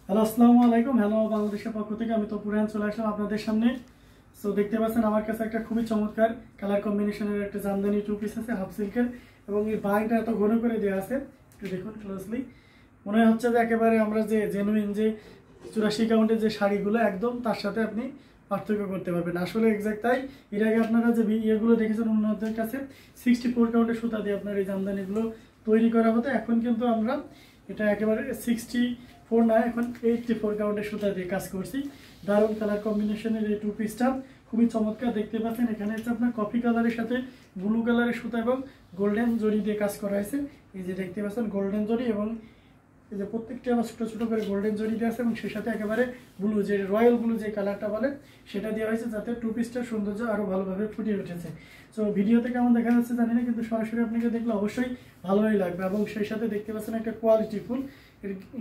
Hello আসসালামু আলাইকুম। Hello বাংলাদেশের পক্ষ থেকে আমি তপু চলে আসলাম আপনাদের সামনে। সো দেখতে পাচ্ছেন আমার কাছে একটা খুবই চমৎকার কালার কম্বিনেশনের একটা জামদানি টু পিস আছে হাফ সিল্কের, এবং এই বাইটা এত ঘন করে দেওয়া আছে, একটু দেখুন ক্লোজলি। মনে হচ্ছে যে একেবারে আমরা যে জেনুইন যে 84 কাউন্টের যে শাড়িগুলো একদম তার সাথে আপনি পার্থক্য করতে পারবেন। আসলে এক্সাক্ট তাই। এর আগে আপনারা যে ইয়েগুলো দেখেছেন ওনাদের কাছে 64 কাউন্টের সুতা দিয়ে আপনার এই জামদানিগুলো তৈরি করা হতো, এখন কিন্তু আমরা এটা একেবারে 64 না, এখন 84 কাউন্টের সুতা দিয়ে কাজ করছি। দারুণ কালার কম্বিনেশনের এই টু পিসটা খুবই চমৎকার দেখতে পাচ্ছেন। এখানে হচ্ছে আপনার কফি কালারের সাথে ব্লু কালারের সুতা এবং গোল্ডেন জরি দিয়ে কাজ করা হয়েছে। এই যে দেখতে পাচ্ছেন গোল্ডেন জরি, এবং এই যে প্রত্যেকটা আবার ছোটো ছোটো করে গোল্ডেন জরি দিয়ে আছে, এবং সেই সাথে একেবারে ব্লু যে রয়্যাল ব্লু যে কালারটা বলে সেটা দেওয়া হয়েছে, যাতে টু পিসটার সৌন্দর্য আরও ভালোভাবে ফুটিয়ে উঠেছে। সো ভিডিওতে কেমন দেখা যাচ্ছে জানি না, কিন্তু সরাসরি আপনাকে দেখলে অবশ্যই ভালোই লাগবে। এবং সেই সাথে দেখতে পাচ্ছেন একটা কোয়ালিটিফুল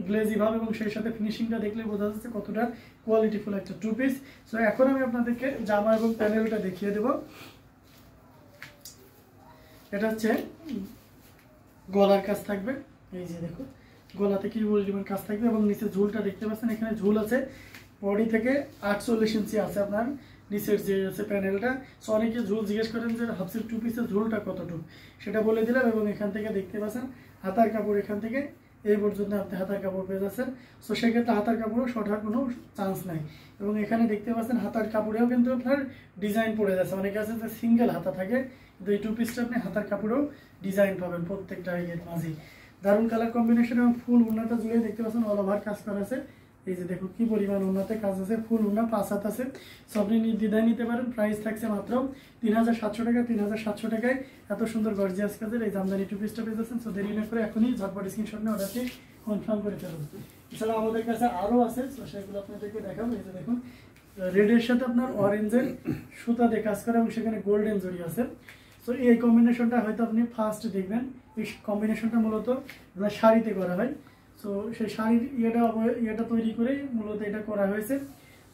গ্লেজি ভাব, এবং সেই সাথে ফিনিশিংটা দেখলে বোঝা যাচ্ছে কতটা কোয়ালিটিফুল একটা টু পিস। সো এখন আমি আপনাদেরকে জামা এবং প্যানেলটা দেখিয়ে দেব। এটা হচ্ছে গলার কাজ থাকবে, এই যে দেখুন গলাতে কি পরিমাণ কাজ থাকবে, এবং নিচে ঝুলটা দেখতে পাচ্ছেন। এখানে ঝুল আছে বডি থেকে 48 ইঞ্চি আছে আপনার নিচের যে আছে প্যানেলটা। সো অনেকে ঝুল জিজ্ঞেস করেন যে হাফ সিল্ক টু পিসের ঝুলটা কতটুকু, সেটা বলে দিলাম। এবং এখান থেকে দেখতে পাচ্ছেন হাতার কাপড় এখান থেকে এই পর্যন্ত আপনি হাতার কাপড় পেয়ে যাচ্ছেন। সো সেক্ষেত্রে হাতার কাপড়ও শর্ট হওয়ার কোনো চান্স নাই। এবং এখানে দেখতে পাচ্ছেন হাতার কাপড়েও কিন্তু আপনার ডিজাইন পড়ে যাচ্ছে। অনেকে আছে যে সিঙ্গেল হাতা থাকে, কিন্তু এই টু পিসটা আপনি হাতার কাপড়েও ডিজাইন পাবেন প্রত্যেকটা ইয়ের মাঝেই। দারুণ কালার কম্বিনেশন, এবং ফুল উন্নাটা জুড়ে দেখতে পাচ্ছেন অল ওভার কাজ করা আছে। এই যে দেখুন কি পরিমাণ উন্নাতে কাজ আছে, ফুল উন্না 5 হাত আছে। সো আপনি নির্দ্বিধায় নিতে পারেন। প্রাইস থাকছে মাত্র 3700 টাকা। 3700 টাকায় এত সুন্দর গর্জিয়াস কাজের এই জামদানি টু পিসটা পেয়ে যাচ্ছেন। সো দেরি না করে এখনই ঝটপট স্ক্রিনশট নিয়ে অর্ডারটি কনফার্ম করে ফেলুন। এছাড়া আমাদের কাছে আরও আছে, সো সেগুলো আপনাদেরকে দেখাবো। এই যে দেখুন রেডের সাথে আপনার অরেঞ্জের সুতা দিয়ে কাজ করা, এবং সেখানে গোল্ডেন জড়ি আছে। সো এই কম্বিনেশনটা হয়তো আপনি ফার্স্ট দেখবেন। এই কম্বিনেশনটা মূলত শাড়িতে করা হয়। সো সেই শাড়ির ইয়েটা তৈরি করে মূলত এটা করা হয়েছে,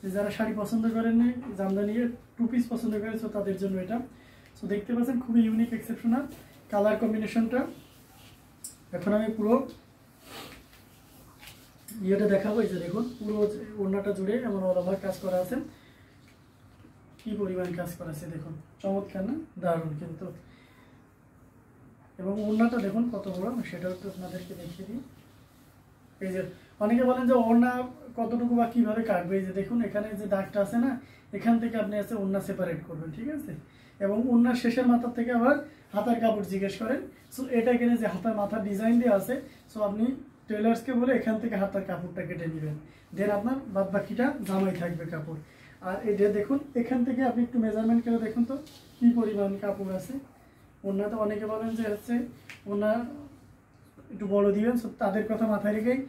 যে যারা শাড়ি পছন্দ করেন জামদানি টু পিস পছন্দ করেন, সো তাদের জন্য এটা। সো দেখতে পাচ্ছেন খুবই ইউনিক এক্সেপশনাল কালার কম্বিনেশনটা। এখন আমি পুরো ইয়েটা দেখাবো। এই যে দেখুন পুরো ওড়নাটা জুড়ে এমন অল ওভার কাজ করা আছে। কি পরিমাণ কাজ করা আছে দেখুন, চমৎকার না? দারুণ কিন্তু। এবং ওড়নাটা দেখুন কত বড়, সেটাও একটু আপনাদেরকে দেখিয়ে দিই। এই যে অনেকে বলেন যে ওড়না কতটুকু বা কীভাবে কাটবে, এই যে দেখুন এখানে যে দাগটা আছে না, এখান থেকে আপনি আছে ওড়না সেপারেট করবেন, ঠিক আছে? এবং ওড়নার শেষের মাথার থেকে আবার হাতার কাপড় জিজ্ঞেস করেন। সো এটা এখানে যে হাতার মাথার ডিজাইন দিয়ে আছে, সো আপনি টেলার্সকে বলে এখান থেকে হাতার কাপড়টা কেটে নেবেন, দেন আপনার বাদ বাকিটা জামাই থাকবে কাপড়। আর এই যে দেখুন এখান থেকে আপনি একটু মেজারমেন্ট করে দেখুন তো কী পরিমাণ কাপড় আছে ওড়নাতে। অনেকে বলেন যে হচ্ছে ওড়না একটু বড় দিবেন, সো তাদের কথা মাথায় রেখেই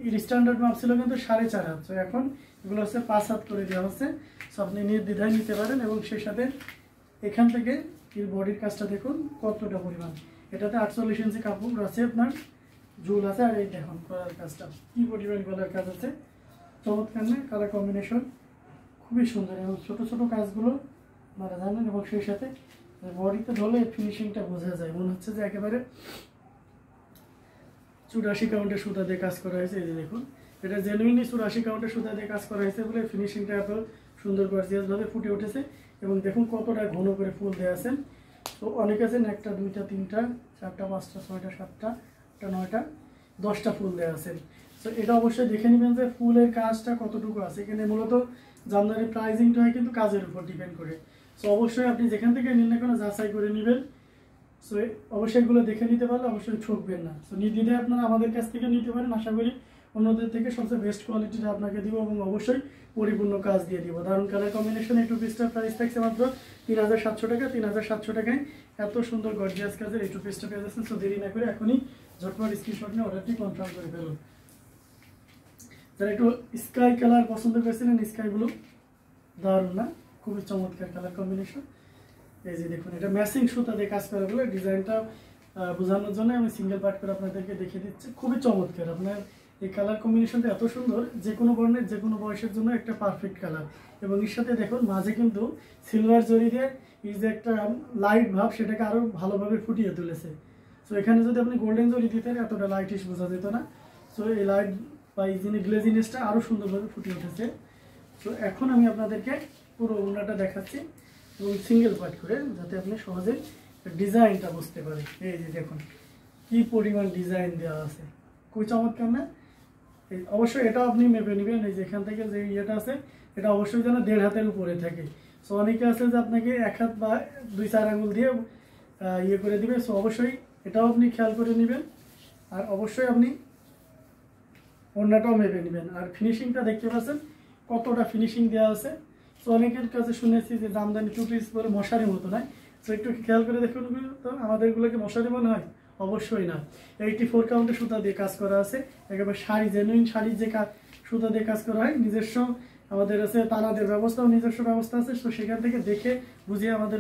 এর স্ট্যান্ডার্ড মাপ ছিল কিন্তু 4.5 হাত। সো এখন এগুলো হচ্ছে 5 হাত করে দেওয়া হচ্ছে। সো আপনি নির্দ্বিধায় নিতে পারেন। এবং সেই সাথে এখান থেকে এর বডির কাজটা দেখুন কতটা পরিমাণ। এটাতে 48 ইঞ্চি কাপড় আছে, আপনার ঝুল আছে। আর এই দেখুন গলার কাজটা কী পরিমাণ গলার কাজ আছে, চমৎকার না? কালার কম্বিনেশন খুবই সুন্দর, এবং ছোটো ছোটো কাজগুলো আপনারা জানেন। এবং সেই সাথে বডিতে ধরলে ফিনিশিংটা বোঝা যায়, মনে হচ্ছে যে একেবারে 84 কাউন্টের সুতা দিয়ে কাজ করা হয়েছে। এই যে দেখুন এটা জেনুইনলি 84 কাউন্টের সুতা দিয়ে কাজ করা হয়েছে বলে ফিনিশিংটা এত সুন্দর গর্জিয়াসভাবে ফুটে উঠেছে। এবং দেখুন কতটা ঘন করে ফুল দেওয়া আছে। তো অনেক আছে 1টা 2টা 3টা 4টা 5টা 6টা 7টা 8টা 9টা 10টা ফুল দেওয়া আছে। তো এটা অবশ্যই দেখে নেবেন যে ফুলের কাজটা কতটুকু আছে। এখানে মূলত জামদানির প্রাইজিংটা হয় কিন্তু কাজের উপর ডিপেন্ড করে। সো অবশ্যই আপনি যেখান থেকে নিন না কেন যাচাই করে নেবেন। সো অবশ্যই এগুলো দেখে নিতে পারলে অবশ্যই ঠকবেন না। সো নির্দ্বিধায় আপনারা আমাদের কাছ থেকে নিতে পারেন। আশা করি অন্যদের থেকে সবচেয়ে বেস্ট কোয়ালিটিটা আপনাকে দিব, এবং অবশ্যই পরিপূর্ণ কাজ দিয়ে দিব। দারুণ কালার কম্বিনেশন এই টু পিসটার প্রাইস থাকছে মাত্র 3700 টাকা। 3700 টাকায় এত সুন্দর গর্জিয়াস কাজের এই টু পিসটা পেয়ে যাচ্ছেন। সো দেরি না করে এখনই ঝটপট স্ক্রিনশট নিয়ে অর্ডারটি কনফার্ম করে ফেলুন। যারা একটু স্কাই কালার পছন্দ করেছিলেন, স্কাই ব্লু, দারুণ না? খুবই চমৎকার কালার কম্বিনেশন। এই যে দেখুন এটা ম্যাচিং সুতা দিয়ে কাজ করা বলে ডিজাইনটা বোঝানোর জন্য আমি সিঙ্গেল পার্ট করে আপনাদেরকে দেখিয়ে দিচ্ছি। খুবই চমৎকার। আপনার এই কালার কম্বিনেশনটা এত সুন্দর, যে কোনো বর্ণের যে কোনো বয়সের জন্য একটা পারফেক্ট কালার। এবং এর সাথে দেখুন মাঝে কিন্তু সিলভার জরি দিয়ে এই যে একটা লাইট ভাব, সেটাকে আরও ভালোভাবে ফুটিয়ে তুলেছে। সো এখানে যদি আপনি গোল্ডেন জরি দিতেন এতটা লাইটিশ বোঝা যেত না। সো এই লাইট বা এই যে গ্লেজিনেসটা আরও সুন্দরভাবে ফুটে উঠেছে। তো এখন আমি আপনাদেরকে পুরো ওড়নাটা দেখাচ্ছি এবং সিঙ্গেল পার্ট করে, যাতে আপনি সহজে ডিজাইনটা বুঝতে পারেন। এই যে দেখুন কি পরিমাণ ডিজাইন দেওয়া আছে, খুবই চমৎকার না? অবশ্যই এটাও আপনি মেপে নেবেন। এই যে এখান থেকে যে ইয়েটা আছে এটা অবশ্যই যেন 1.5 হাতের উপরে থাকে। সো অনেকে আছে যে আপনাকে 1 হাত বা 2-4 আঙুল দিয়ে ইয়ে করে দিবে। সো অবশ্যই এটাও আপনি খেয়াল করে নেবেন, আর অবশ্যই আপনি ওড়নাটাও মেপে নেবেন। আর ফিনিশিংটা দেখতে পাচ্ছেন কতটা ফিনিশিং দেওয়া আছে। সো অনেকের কাছে শুনেছি যে জামদানি 2 পিস বলে মশারি মতো নয়। সো একটু খেয়াল করে দেখুন তো, আমাদেরগুলোকে মশারি মনে হয়? অবশ্যই না। 84 কাউন্টে সুতা দিয়ে কাজ করা আছে, একেবারে শাড়ি, জেনুইন শাড়ির যে সুতা দিয়ে কাজ করা হয়। নিজস্ব আমাদের আছে তানাদের ব্যবস্থাও, নিজস্ব ব্যবস্থা আছে। তো সেখান থেকে দেখে বুঝিয়ে আমাদের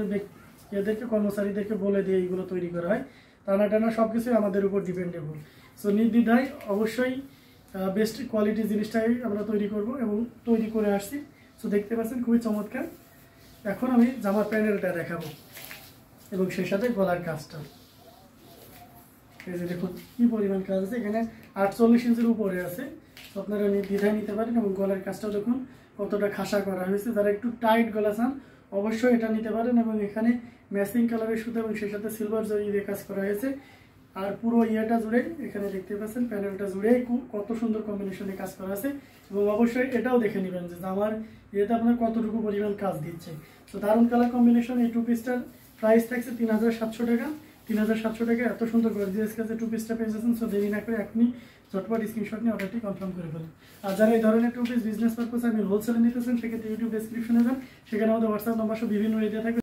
এদেরকে, কর্মচারীদেরকে বলে দিয়ে এইগুলো তৈরি করা হয়। টানা টানা সব কিছুই আমাদের উপর ডিপেন্ডেবল। সো নির্দ্বিধায় অবশ্যই বেস্ট কোয়ালিটি জিনিসটাই আমরা তৈরি করব এবং তৈরি করে আসছি। সো দেখতে পাচ্ছেন খুবই চমৎকার। এখন আমি জামার প্যানেলটা দেখাবো এবং সেই সাথে গলার কাজটা। এই যে দেখুন কি পরিমাণ কাজ আছে, এখানে 48 ইঞ্চির উপরে আছে। তো আপনারা নির্দ্বিধায় নিতে পারেন। এবং গলার কাজটাও দেখুন কতটা খাসা করা হয়েছে। যারা একটু টাইট গলা চান অবশ্যই এটা নিতে পারেন। এবং এখানে ম্যাচিং কালারের সুতা এবং সেই সাথে সিলভার জরি দিয়ে কাজ করা হয়েছে। আর পুরো ইয়েটা জুড়ে এখানে দেখতে পাচ্ছেন প্যানেলটা জুড়ে কত সুন্দর কম্বিনেশনে কাজ করা আছে। এবং অবশ্যই এটাও দেখে নেবেন যে আমার ইয়েতে আপনার কতটুকু পরিমাণ কাজ দিচ্ছে। তো দারুণ কালার কম্বিনেশন। এই 2 পিসটার প্রাইস থাকছে 3700 টাকা। 3700 টাকা এত সুন্দর গর্জিয়াস কাজে 2 পিসটা পেয়ে যাচ্ছেন। সো দেরি না করে এখনই ঝটপট স্ক্রিনশট নিয়ে অর্ডারটি কনফার্ম করে ফেলুন। আর যারা এই ধরনের 2 পিস বিজনেস পারপাসে আপনি হোলসেলে নিতেছেন, সেক্ষেত্রে ইউটিউব ডেসক্রিপশনে যান, সেখানে আমাদের হোয়াটসঅ্যাপ নাম্বার সব বিভিন্ন এরিয়া থাকবে।